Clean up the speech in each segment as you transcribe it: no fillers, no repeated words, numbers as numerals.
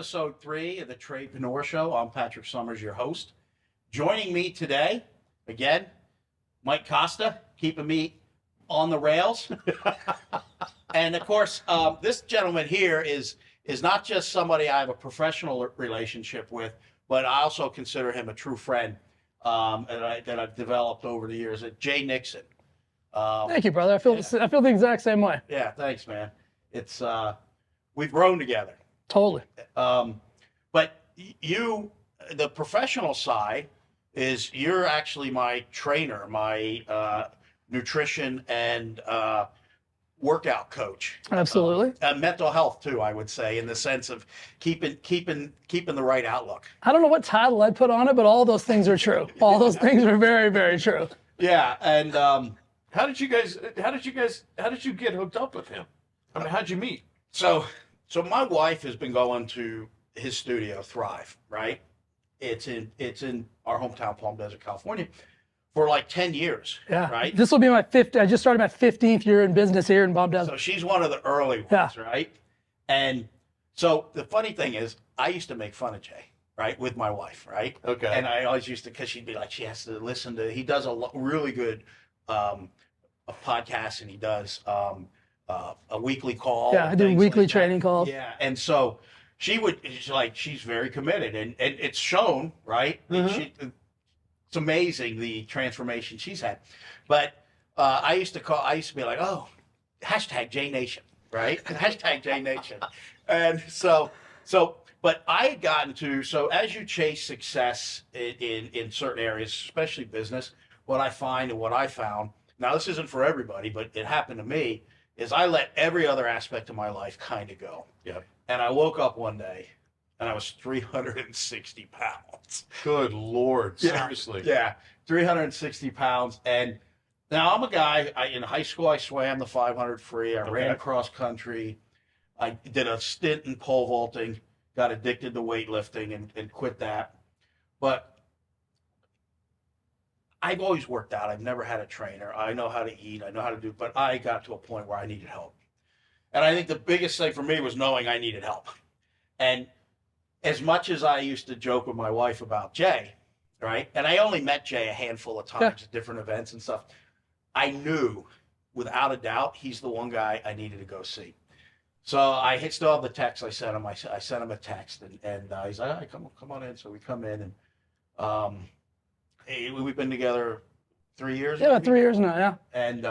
episode 3 of the Tradepreneur Show. I'm Patrick Summers, your host. Joining me today, again, Mike Costa, keeping me on the rails. And of course, this gentleman here is not just somebody I have a professional relationship with, but I also consider him a true friend that I've developed over the years. Jay Nixon. Thank you, brother. I feel the exact same way. Yeah, thanks, man. It's we've grown together. Totally. But you, the professional side, is you're actually my trainer, my nutrition and workout coach. Absolutely. Mental health too, I would say, in the sense of keeping the right outlook. I don't know what title I'd put on it, but all those things are true. All those things are very, very true. Yeah, and How did you get hooked up with him? I mean, how'd you meet? So my wife has been going to his studio, Thrive, right? It's in our hometown, Palm Desert, California, for like 10 years. Yeah. Right. This will be my 5th. I just started my 15th year in business here in Palm Desert. So she's one of the early ones, right? And so the funny thing is, I used to make fun of Jay, right, with my wife, right? Okay. And I always used to, because she'd be like, she has to listen to. He does really good a podcast, and he does a weekly call. Yeah, I do weekly training calls. Yeah, and so she's very committed, and it's shown, right? Mm-hmm. It's amazing the transformation she's had. But I used to be like, oh, hashtag Jay Nation, right? Hashtag Jay Nation. And but I had gotten to, so as you chase success in certain areas, especially business, what I find and what I found, now this isn't for everybody, but it happened to me, is I let every other aspect of my life kind of go. Yeah. And I woke up one day and I was 360 pounds. Good Lord, seriously. Yeah, 360 pounds. And now I'm a guy, in high school I swam the 500 free. I ran cross country. I did a stint in pole vaulting, got addicted to weightlifting and quit that. But I've always worked out. I've never had a trainer. I know how to eat. I know how to do, but I got to a point where I needed help. And I think the biggest thing for me was knowing I needed help. And as much as I used to joke with my wife about Jay, right? And I only met Jay a handful of times at different events and stuff. I knew without a doubt he's the one guy I needed to go see. So I still have the text I sent him. I sent him a text, and he's like, all right, come on in. So we come in, and we've been together 3 years. Yeah, about 3 years now, yeah. And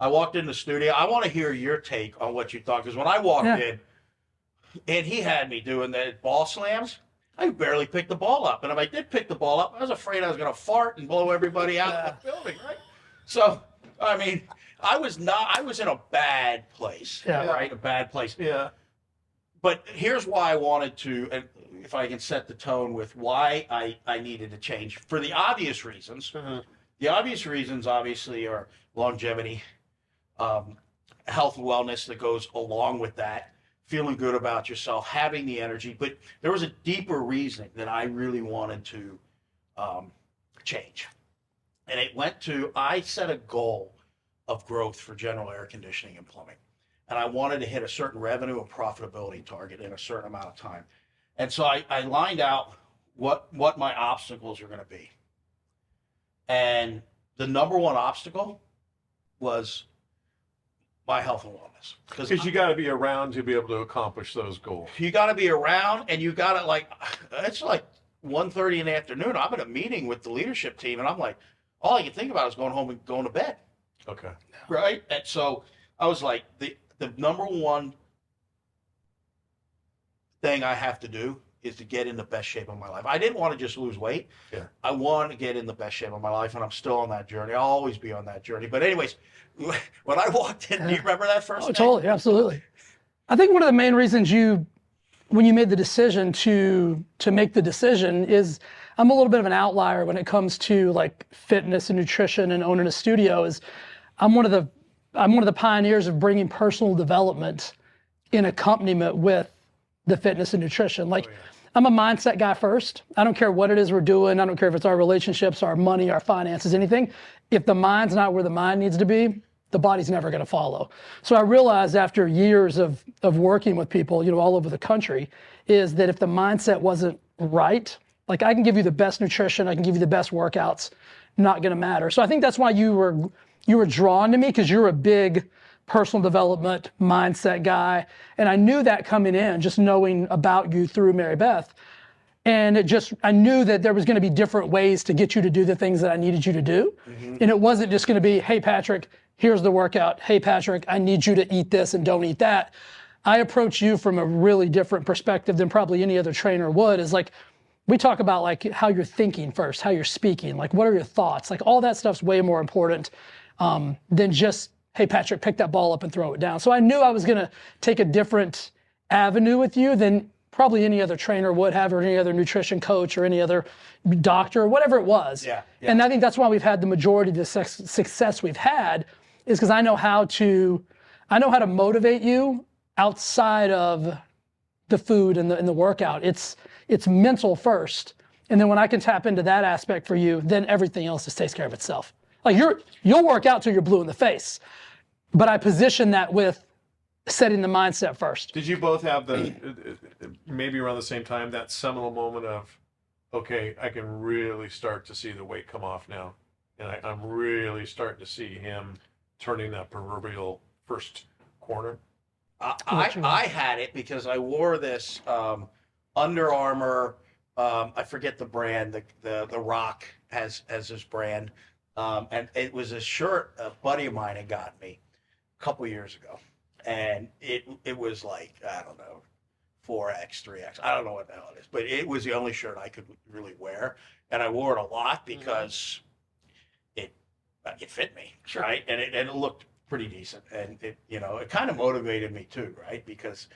I walked in the studio. I want to hear your take on what you thought, because when I walked in, and he had me doing the ball slams, I barely picked the ball up. And if I did pick the ball up, I was afraid I was going to fart and blow everybody out of the building, right? So, I mean, I was in a bad place, right? A bad place. Yeah. But here's why I wanted to, and if I can set the tone with why I needed to change, for the obvious reasons. Mm-hmm. The obvious reasons, obviously, are longevity, health and wellness that goes along with that, feeling good about yourself, having the energy. But there was a deeper reason that I really wanted to change. And it went to, I set a goal of growth for general air conditioning and plumbing. And I wanted to hit a certain revenue and profitability target in a certain amount of time. And so I lined out what my obstacles are going to be. And the number one obstacle was my health and wellness. Because you got to be around to be able to accomplish those goals. You got to be around, and you got to, it's like 1:30 in the afternoon. I'm in a meeting with the leadership team, and I'm like, all I can think about is going home and going to bed. Okay. Right? And so I was like, the number one thing I have to do is to get in the best shape of my life. I didn't want to just lose weight. Yeah. I want to get in the best shape of my life, and I'm still on that journey. I'll always be on that journey. But anyways, when I walked in, do you remember that first day? Totally, absolutely. I think one of the main reasons when you made the decision to make the decision is, I'm a little bit of an outlier when it comes to like fitness and nutrition and owning a studio. Is I'm one of the pioneers of bringing personal development in accompaniment with the fitness and nutrition. Like, I'm a mindset guy first. I don't care what it is we're doing. I don't care if it's our relationships, our money, our finances, anything. If the mind's not where the mind needs to be, the body's never going to follow. So I realized after years of working with people, all over the country, is that if the mindset wasn't right, like I can give you the best nutrition, I can give you the best workouts, not going to matter. So I think that's why you were drawn to me, because you're a big personal development mindset guy. And I knew that coming in, just knowing about you through Mary Beth. And I knew that there was going to be different ways to get you to do the things that I needed you to do. And it wasn't just going to be, hey, Patrick, here's the workout. Hey, Patrick, I need you to eat this and don't eat that. I approach you from a really different perspective than probably any other trainer would. Is like, we talk about like how you're thinking first, how you're speaking, like what are your thoughts? Like all that stuff's way more important than just, hey, Patrick, pick that ball up and throw it down. So I knew I was going to take a different avenue with you than probably any other trainer would have, or any other nutrition coach, or any other doctor, or whatever it was. Yeah. And I think that's why we've had the majority of the success we've had, is because I know how to motivate you outside of the food and the workout. It's mental first, and then when I can tap into that aspect for you, then everything else just takes care of itself. Like you'll work out till you're blue in the face, but I position that with setting the mindset first. Did you both have the maybe around the same time, that seminal moment of, okay, I can really start to see the weight come off now, and I'm really starting to see him turning that proverbial first corner? I had it because I wore this Under Armour. I forget the brand. The Rock has this brand, and it was a shirt a buddy of mine had got me a couple years ago, and it was like, I don't know, 4X, 3X. I don't know what the hell it is, but it was the only shirt I could really wear, and I wore it a lot because it fit me, Sure. right, and it looked pretty decent, and it kind of motivated me too, right, because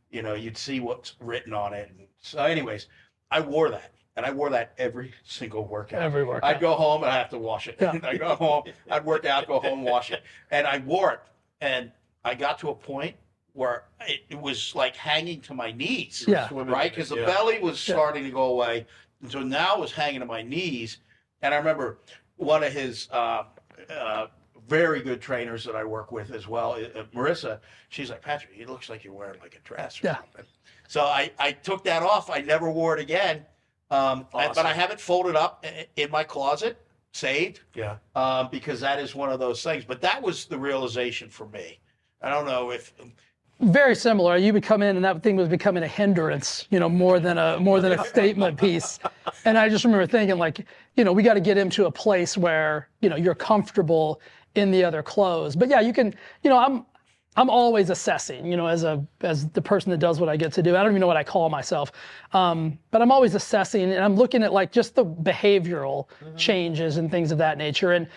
you'd see what's written on it. And so anyways, I wore that, and I wore that every single workout. Every workout. I'd go home and I have to wash it. Yeah. I'd go home, I'd work out, go home, wash it, and I wore it, and I got to a point where it was like hanging to my knees, Yeah. right, because the belly was starting to go away, and so now it was hanging to my knees. And I remember one of his very good trainers that I work with as well, Marissa, she's like, Patrick, it looks like you're wearing like a dress or something. So I took that off. I never wore it again. But I have it folded up in my closet, saved. Yeah. Because that is one of those things. But that was the realization for me. I don't know if Very similar. You would come in and that thing was becoming a hindrance, more than a statement piece. And I just remember thinking like, we got to get him to a place where, you're comfortable in the other clothes. But yeah, you can, I'm always assessing, as the person that does what I get to do. I don't even know what I call myself. But I'm always assessing, and I'm looking at like just the behavioral changes and things of that nature. And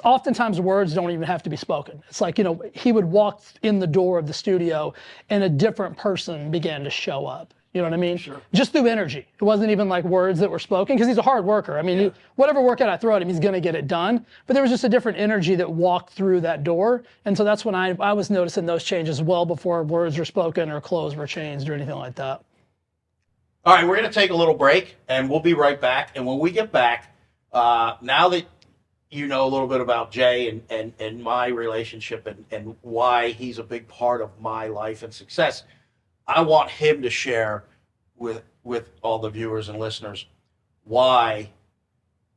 oftentimes words don't even have to be spoken. It's like, he would walk in the door of the studio and a different person began to show up. You know what I mean? Sure. Just through energy. It wasn't even like words that were spoken, because he's a hard worker. I mean, whatever workout I throw at him, he's going to get it done. But there was just a different energy that walked through that door. And so that's when I was noticing those changes well before words were spoken or clothes were changed or anything like that. All right, we're going to take a little break, and we'll be right back. And when we get back, now that you know a little bit about Jay and my relationship and why he's a big part of my life and success, I want him to share with all the viewers and listeners why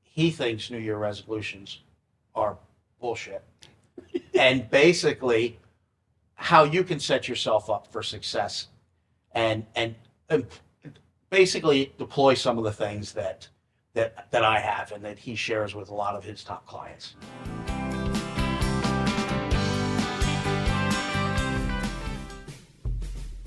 he thinks New Year resolutions are bullshit. And basically how you can set yourself up for success and basically deploy some of the things that I have and that he shares with a lot of his top clients.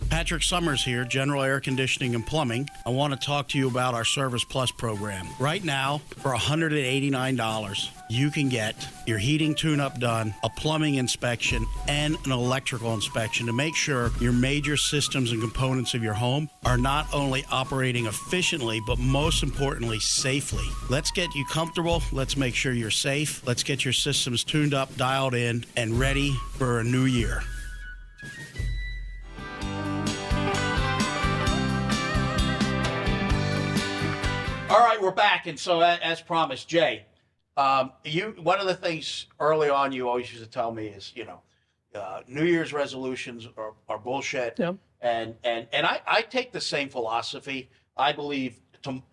Patrick Summers here, General Air Conditioning and Plumbing. I want to talk to you about our Service Plus program. Right now, for $189, you can get your heating tune-up done, a plumbing inspection, and an electrical inspection to make sure your major systems and components of your home are not only operating efficiently, but most importantly, safely. Let's get you comfortable. Let's make sure you're safe. Let's get your systems tuned up, dialed in, and ready for a new year. All right, we're back. And so as promised, Jay, One of the things early on you always used to tell me is, New Year's resolutions are bullshit. Yep. And I take the same philosophy. I believe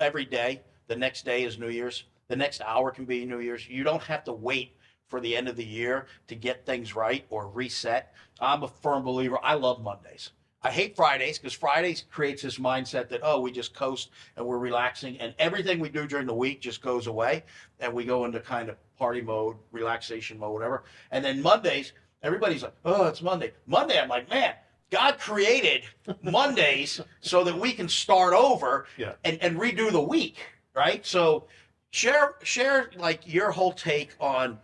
every day, the next day is New Year's. The next hour can be New Year's. You don't have to wait for the end of the year to get things right or reset. I'm a firm believer. I love Mondays. I hate Fridays because Fridays creates this mindset that, oh, we just coast and we're relaxing and everything we do during the week just goes away and we go into kind of party mode, relaxation mode, whatever. And then Mondays, everybody's like, oh, it's Monday. Monday, I'm like, man, God created Mondays so that we can start over and redo the week, right? So share like your whole take on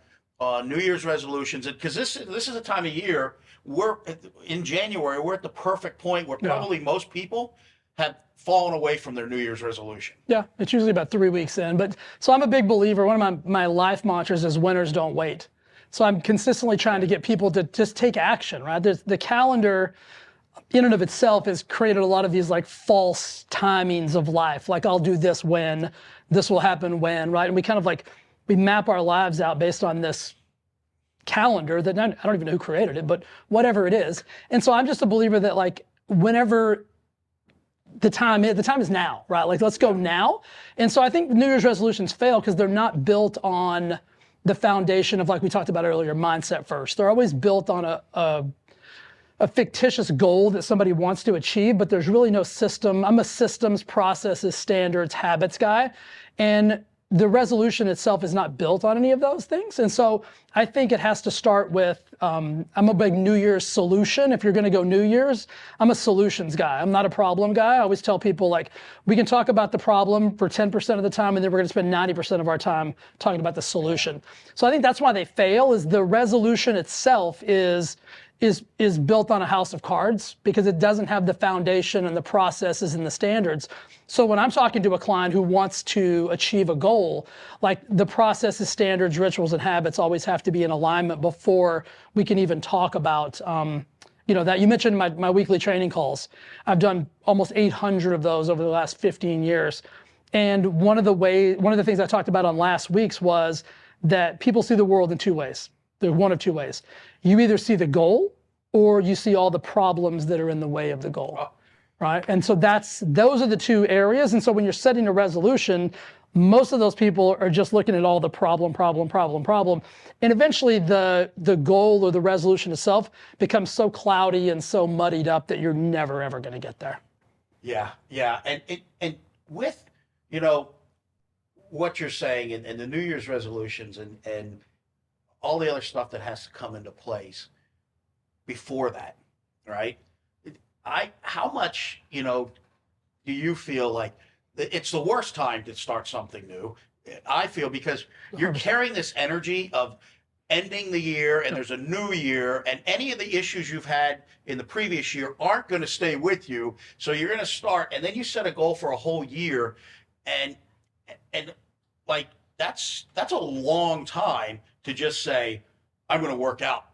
New Year's resolutions, because this is a time of year. We're in January. We're at the perfect point where probably most people have fallen away from their New Year's resolution. Yeah, it's usually about 3 weeks in. But so I'm a big believer. One of my life mantras is winners don't wait. So I'm consistently trying to get people to just take action, right? The calendar in and of itself has created a lot of these like false timings of life. Like I'll do this when, this will happen when, right? And we kind of like, we map our lives out based on this calendar that I don't even know who created it, but whatever it is. And so I'm just a believer that like whenever the time is now, right? Like let's go now. And so I think New Year's resolutions fail because they're not built on the foundation of, like we talked about earlier, mindset first. They're always built on a fictitious goal that somebody wants to achieve, but there's really no system. I'm a systems, processes, standards, habits guy. And the resolution itself is not built on any of those things. And so I think it has to start with, I'm a big New Year's solution. If you're gonna go New Year's, I'm a solutions guy. I'm not a problem guy. I always tell people like, we can talk about the problem for 10% of the time and then we're gonna spend 90% of our time talking about the solution. So I think that's why they fail, is the resolution itself is built on a house of cards because it doesn't have the foundation and the processes and the standards. So when I'm talking to a client who wants to achieve a goal, like the processes, standards, rituals, and habits always have to be in alignment before we can even talk about, that you mentioned my weekly training calls. I've done almost 800 of those over the last 15 years. And one of the things I talked about on last week's was that people see the world in two ways. There's one of two ways. You either see the goal or you see all the problems that are in the way of the goal, right? And so those are the two areas. And so when you're setting a resolution, most of those people are just looking at all the problem. And eventually the goal or the resolution itself becomes so cloudy and so muddied up that you're never, ever gonna get there. Yeah. And with, what you're saying and the New Year's resolutions and all the other stuff that has to come into place before that, right? How much, do you feel like it's the worst time to start something new? I feel because you're carrying this energy of ending the year and there's a new year and any of the issues you've had in the previous year aren't going to stay with you. So you're going to start and then you set a goal for a whole year and like that's a long time to just say, I'm going to work out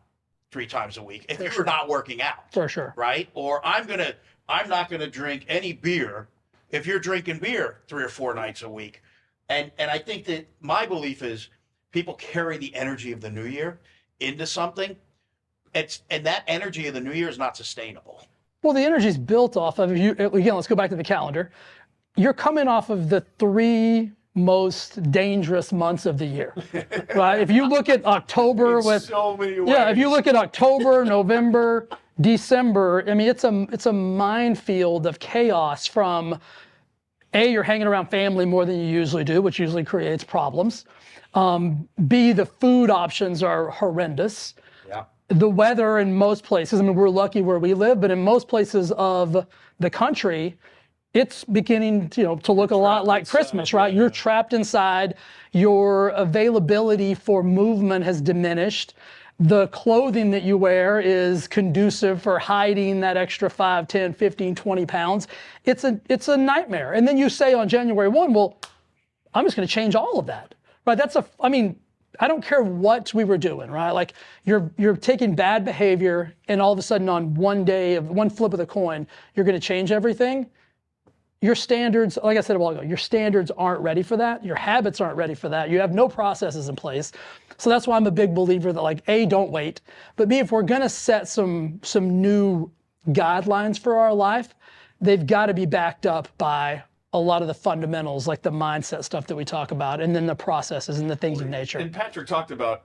3 times a week if you're not working out. For sure. Right? Or I'm not going to drink any beer if you're drinking beer 3 or 4 nights a week. And I think that my belief is people carry the energy of the new year into something. And that energy of the new year is not sustainable. Well, the energy is built off of again, let's go back to the calendar. You're coming off of the 3 most dangerous months of the year, right? If you look at October with so many ways. Yeah, if you look at October, November, December, I mean, it's a minefield of chaos from A, you're hanging around family more than you usually do, which usually creates problems. B, the food options are horrendous. Yeah. The weather in most places, I mean, we're lucky where we live, but in most places of the country, it's beginning to look a lot like Christmas, right? You're trapped inside. Your availability for movement has diminished. The clothing that you wear is conducive for hiding that extra 5, 10, 15, 20 pounds. It's a nightmare. And then you say on January 1, well, I'm just going to change all of that, right? I don't care what we were doing, right? Like you're taking bad behavior and all of a sudden on one day of one flip of the coin, you're going to change everything. your standards, like I said a while ago, your standards aren't ready for that. Your habits aren't ready for that. You have no processes in place. So that's why I'm a big believer that, like, A, don't wait. But B, if we're going to set some new guidelines for our life, they've got to be backed up by a lot of the fundamentals, like the mindset stuff that we talk about, and then the processes and the things of nature. And Patrick talked about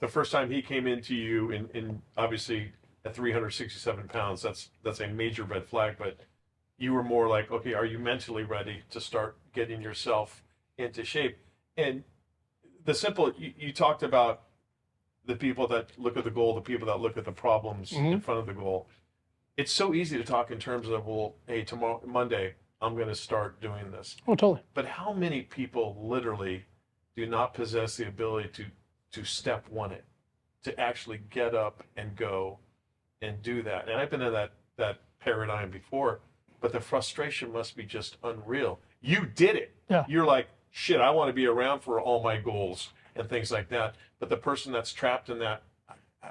the first time he came into you in obviously at 367 pounds, that's a major red flag, but you were more like, okay, are you mentally ready to start getting yourself into shape? And you talked about the people that look at the goal, the people that look at the problems in front of the goal. It's so easy to talk in terms of, well, hey, tomorrow, Monday, I'm going to start doing this. Oh, totally. But how many people literally do not possess the ability to step one it, to actually get up and go and do that? And I've been in that paradigm before, but the frustration must be just unreal. You did it. Yeah. You're like, shit, I want to be around for all my goals and things like that. But the person that's trapped in that,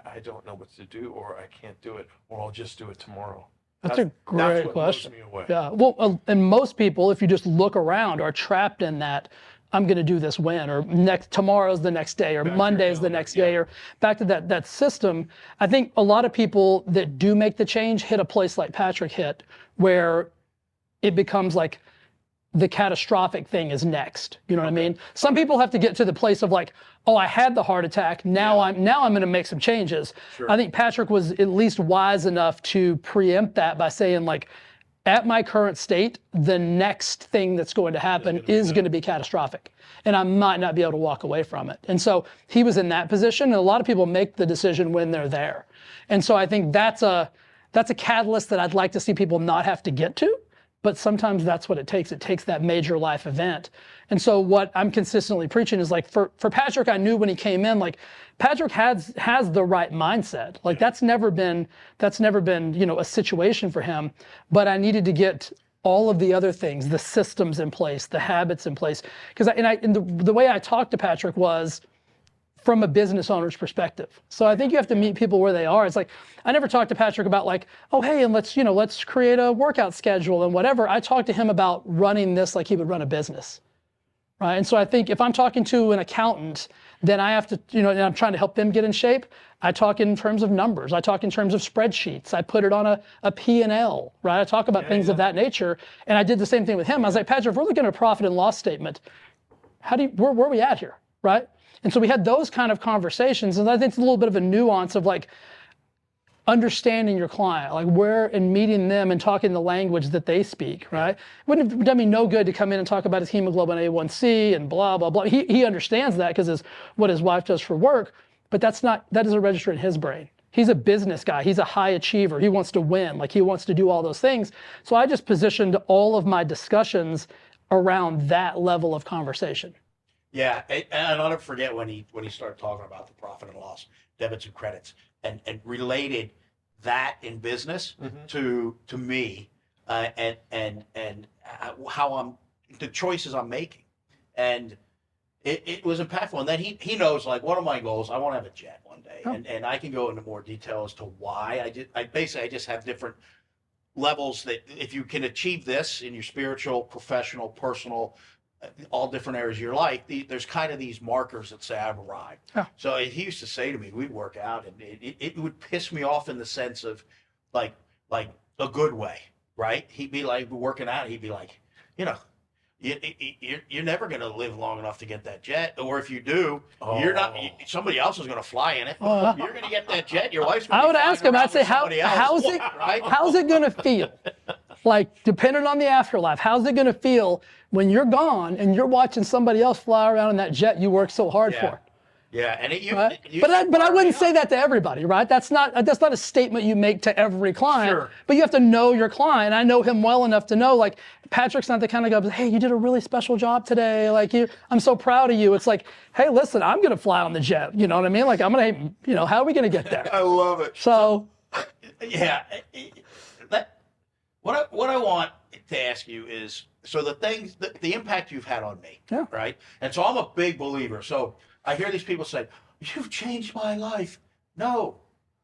I don't know what to do, or I can't do it, or I'll just do it tomorrow. That's a great that's what question. blows me away. Yeah. Well, and most people, if you just look around, are trapped in that, I'm going to do this when, or tomorrow's the next day, or Monday's the next day, or back to that system. I think a lot of people that do make the change hit a place like Patrick hit, where it becomes like the catastrophic thing is next. You know what I mean? Some people have to get to the place of like, oh, I had the heart attack. Now I'm going to make some changes. Sure. I think Patrick was at least wise enough to preempt that by saying, like, at my current state, the next thing that's going to happen is going to be catastrophic, and I might not be able to walk away from it. And so he was in that position, and a lot of people make the decision when they're there. And so I think that's a catalyst that I'd like to see people not have to get to, but sometimes that's what it takes. It takes that major life event. And so what I'm consistently preaching is, like, for Patrick, I knew when he came in, like, Patrick has the right mindset. Like, that's never been, a situation for him. But I needed to get all of the other things, the systems in place, the habits in place. Because the way I talked to Patrick was from a business owner's perspective. So I think you have to meet people where they are. It's like, I never talked to Patrick about, like, oh, hey, and let's create a workout schedule and whatever. I talked to him about running this like he would run a business. Right? And so I think if I'm talking to an accountant, then I have to, and I'm trying to help them get in shape, I talk in terms of numbers. I talk in terms of spreadsheets. I put it on a P&L, right? I talk about things of that nature. And I did the same thing with him. I was like, Patrick, if we're looking at a profit and loss statement, where are we at here, right? And so we had those kind of conversations. And I think it's a little bit of a nuance of, like, understanding your client, like, where and meeting them and talking the language that they speak, right? Wouldn't have done me no good to come in and talk about his hemoglobin A1C and blah, blah, blah. He understands that because what his wife does for work, but that doesn't register in his brain. He's a business guy. He's a high achiever. He wants to win. Like, he wants to do all those things. So I just positioned all of my discussions around that level of conversation. Yeah, and I'll never forget when he started talking about the profit and loss, debits and credits, and related that in business to me and how the choices I'm making, and it was impactful. And then he knows, like, one of my goals, I want to have a jet one day, and I can go into more detail as to why. I just have different levels that if you can achieve this in your spiritual, professional, personal, all different areas of your life, there's kind of these markers that say I've arrived. Yeah. So he used to say to me, we'd work out, and it would piss me off in the sense of like a good way, right? He'd be like, working out, he'd be like, you're never going to live long enough to get that jet, or if you do, you're not. Somebody else is going to fly in it. You're going to get that jet. Your wife's going to. I would ask him. I'd say, how's it going to feel? Like, depending on the afterlife, how's it going to feel when you're gone and you're watching somebody else fly around in that jet you worked so hard for? Yeah, and right? But I wouldn't say that to everybody, right? That's not a statement you make to every client. Sure. But you have to know your client. I know him well enough to know, like, Patrick's not the kind of guy, hey, you did a really special job today. Like, I'm so proud of you. It's like, hey, listen, I'm going to fly on the jet. You know what I mean? Like, I'm going to, how are we going to get there? I love it. So, yeah. What I want to ask you is, so the impact you've had on me, right? And so I'm a big believer. So I hear these people say, you've changed my life. No,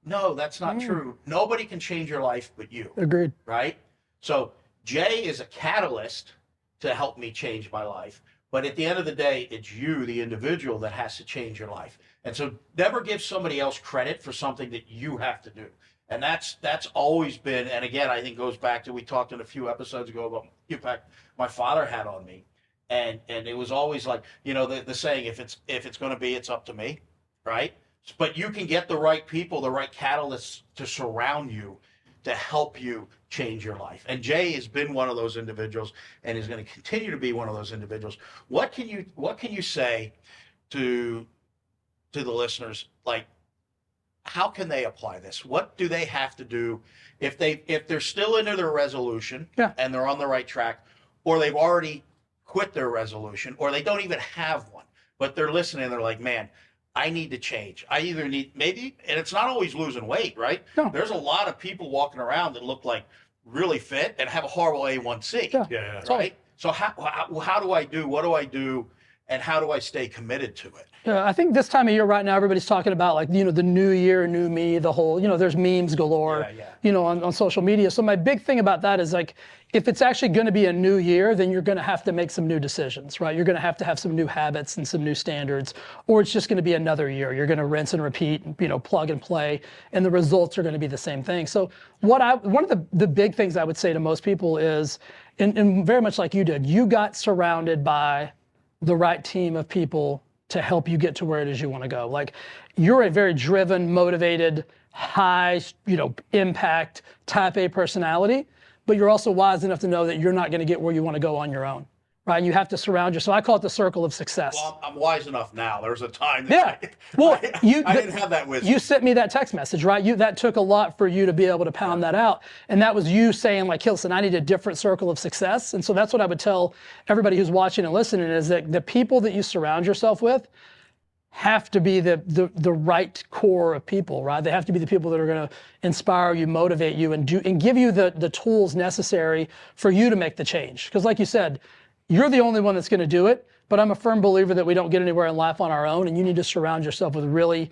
that's not true. Nobody can change your life but you. Agreed. Right? So Jay is a catalyst to help me change my life. But at the end of the day, it's you, the individual, that has to change your life. And so never give somebody else credit for something that you have to do. And that's always been, and again, I think goes back to, we talked in a few episodes ago about the impact my father had on me. And it was always like, you know, the saying, if it's going to be, it's up to me, right? But you can get the right people, the right catalysts to surround you to help you change your life. And Jay has been one of those individuals and is going to continue to be one of those individuals. What can you say to the listeners? Like, how can they apply this? What do they have to do if they're still into their resolution and they're on the right track, or they've already quit their resolution, or they don't even have one, but they're listening and they're like, man, I need to change. I either need, maybe, and it's not always losing weight, right? No. There's a lot of people walking around that look like really fit and have a horrible A1C. Yeah. Right? So how do I do? What do I do? And how do I stay committed to it? Yeah, I think this time of year right now, everybody's talking about, like, you know, the new year, new me, the whole, you know, there's memes galore, you know, on social media. So my big thing about that is, like, if it's actually going to be a new year, then you're going to have to make some new decisions, right? You're going to have some new habits and some new standards, or it's just going to be another year. You're going to rinse and repeat, you know, plug and play, and the results are going to be the same thing. So one of the big things I would say to most people is, and very much like you did, you got surrounded by the right team of people to help you get to where it is you want to go. Like, you're a very driven, motivated, high, you know, impact type A personality, but you're also wise enough to know that you're not going to get where you want to go on your own, right? And you have to surround yourself. I call it the circle of success. Well, I'm wise enough now. There was a time that I didn't have that wisdom. You sent me that text message, right? That took a lot for you to be able to pound that out. And that was you saying, like, listen, I need a different circle of success. And so that's what I would tell everybody who's watching and listening, is that the people that you surround yourself with have to be the right core of people, right? They have to be the people that are going to inspire you, motivate you, and give you the tools necessary for you to make the change. Because like you said, you're the only one that's going to do it, but I'm a firm believer that we don't get anywhere in life on our own, and you need to surround yourself with really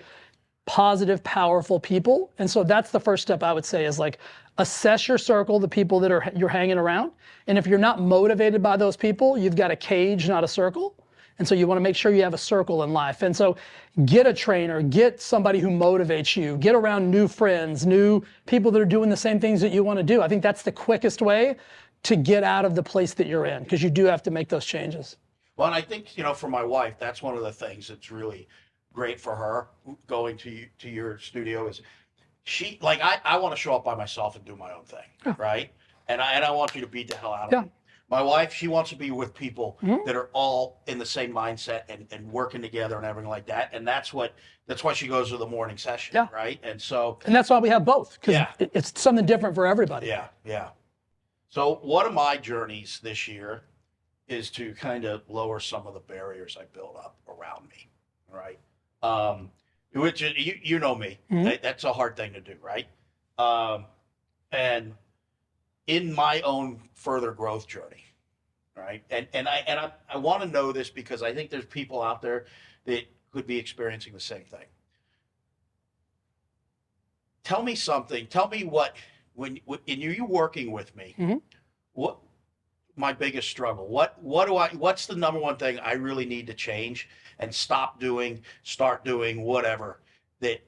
positive, powerful people. And so that's the first step I would say, is, like, assess your circle, the people that you're hanging around. And if you're not motivated by those people, you've got a cage, not a circle. And so you want to make sure you have a circle in life. And so get a trainer, get somebody who motivates you, get around new friends, new people that are doing the same things that you want to do. I think that's the quickest way to get out of the place that you're in, because you do have to make those changes. Well, and I think, you know, for my wife, that's one of the things that's really great for her going to your studio, is she, like, I want to show up by myself and do my own thing, right? And I want you to beat the hell out of me. My wife, she wants to be with people that are all in the same mindset and working together and everything like that. And that's why she goes to the morning session, right? And that's why we have both, because it's something different for everybody. Yeah. So one of my journeys this year is to kind of lower some of the barriers I built up around me, right? Which, you know me, that's a hard thing to do, right? And in my own further growth journey, right? And I want to know this, because I think there's people out there that could be experiencing the same thing. Tell me something. Tell me when you working with me, what my biggest struggle? What's the number one thing I really need to change and start doing, whatever, that,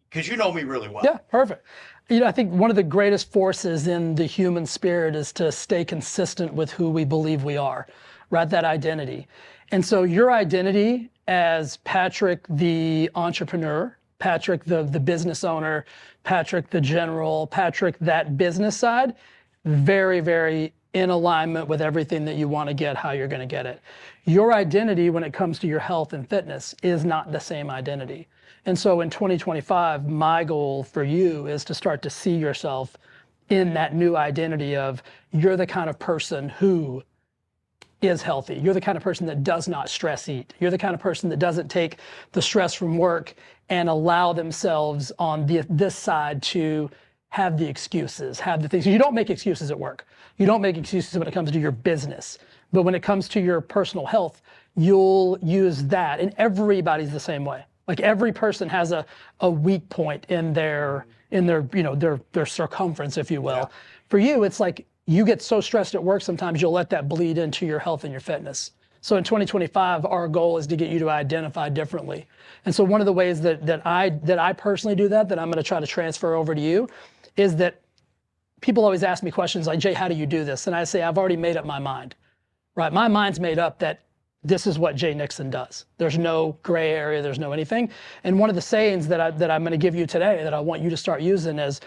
because you know me really well. Yeah, perfect. You know, I think one of the greatest forces in the human spirit is to stay consistent with who we believe we are, right? That identity. And so your identity as Patrick, the entrepreneur, Patrick, the business owner, Patrick, the general, Patrick, that business side, very, very in alignment with everything that you want to get, how you're going to get it. Your identity when it comes to your health and fitness is not the same identity. And so in 2025, my goal for you is to start to see yourself in that new identity of, you're the kind of person who is healthy. You're the kind of person that does not stress eat. You're the kind of person that doesn't take the stress from work and allow themselves on this side to have the excuses, have the things. You don't make excuses at work. You don't make excuses when it comes to your business. But when it comes to your personal health, you'll use that. And everybody's the same way. Like, every person has a weak point in their you know, their circumference, if you will. For you, it's like, you get so stressed at work sometimes you'll let that bleed into your health and your fitness. So in 2025, our goal is to get you to identify differently. And so one of the ways that I personally do that I'm going to try to transfer over to you is that people always ask me questions like, Jay, how do you do this? And I say, I've already made up my mind, right? My mind's made up that this is what Jay Nixon does. There's no gray area, there's no anything. And one of the sayings that I'm going to give you today that I want you to start using is,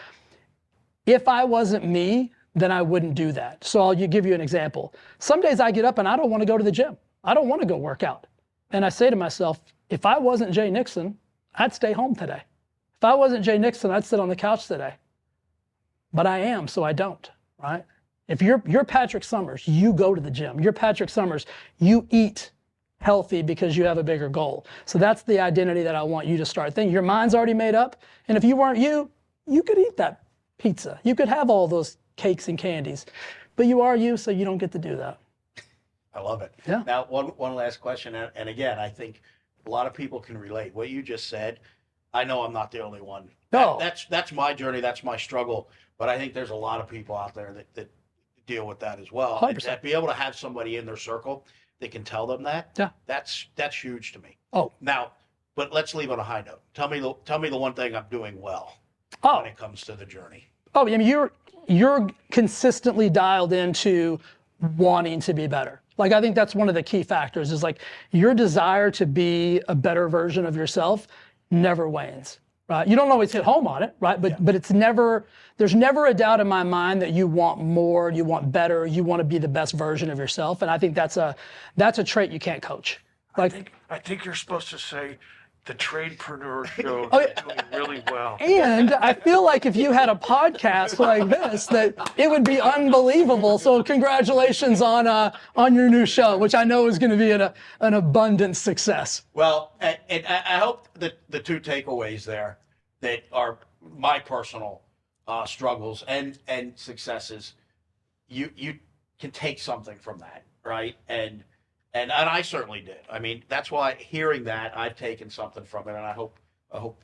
if I wasn't me, then I wouldn't do that. So I'll give you an example. Some days I get up and I don't want to go to the gym. I don't want to go work out. And I say to myself, if I wasn't Jay Nixon, I'd stay home today. If I wasn't Jay Nixon, I'd sit on the couch today. But I am, so I don't, right? If you're Patrick Summers, you go to the gym. You're Patrick Summers, you eat healthy because you have a bigger goal. So that's the identity that I want you to start thinking. Your mind's already made up. And if you weren't you could eat that pizza. You could have all those cakes and candies, but you are you, so you don't get to do that. I love it. Yeah. Now, one last question, and again, I think a lot of people can relate. What you just said, I know I'm not the only one. No. That's my journey, that's my struggle, but I think there's a lot of people out there that deal with that as well. 100%. And to be able to have somebody in their circle that can tell them that, Yeah. that's huge to me. Oh. Now, but let's leave on a high note. Tell me the one thing I'm doing well when it comes to the journey. Oh, I mean, you're consistently dialed into wanting to be better. Like, I think that's one of the key factors is like your desire to be a better version of yourself never wanes, right? You don't always hit home on it, right? But it's never, there's never a doubt in my mind that you want more, you want better, you want to be the best version of yourself. And I think that's a trait you can't coach. Like, I think you're supposed to say the Tradepreneur show Oh, is yeah. doing really well. and I feel like if you had a podcast like this, that it would be unbelievable. So congratulations on your new show, which I know is going to be an abundant success. Well, and I hope that the two takeaways there that are my personal struggles and successes, you can take something from that, right? And I certainly did. I mean, that's why hearing that, I've taken something from it, and I hope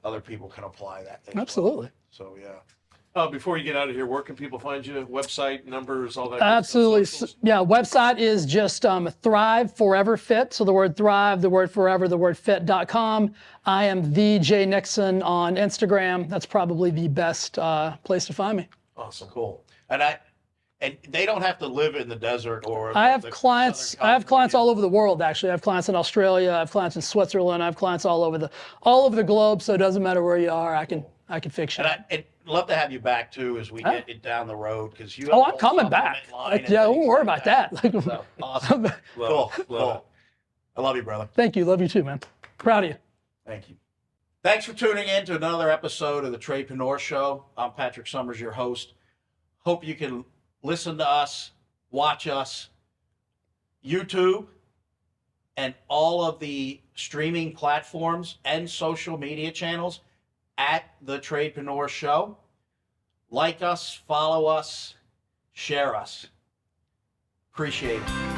other people can apply that as well. Absolutely. So yeah. Before you get out of here, where can people find you? Website, numbers, all that? Absolutely. Good stuff, socials? Yeah, website is just Thrive Forever Fit. So the word thrive, the word forever, the word fit.com. I am the Jay Nixon on Instagram. That's probably the best place to find me. Awesome. Cool. And they don't have to live in the desert or I have the clients. Southern I have clients California. all over the world. Actually, I have clients in Australia. I have clients in Switzerland. I have clients all over the globe. So it doesn't matter where you are. I can fix you. And I'd love to have you back too as we Huh? get it down the road because you. have Oh, a I'm whole coming supplement back. line Like, and yeah, don't things worry like about that. Like, So, awesome. Cool. Love I love you, brother. Thank you. Love you too, man. Proud of you. Thank you. Thanks for tuning in to another episode of the Tradepreneur Show. I'm Patrick Summers, your host. Hope you can listen to us, watch us, YouTube, and all of the streaming platforms and social media channels at the Tradepreneur Show. Like us, follow us, share us. Appreciate it.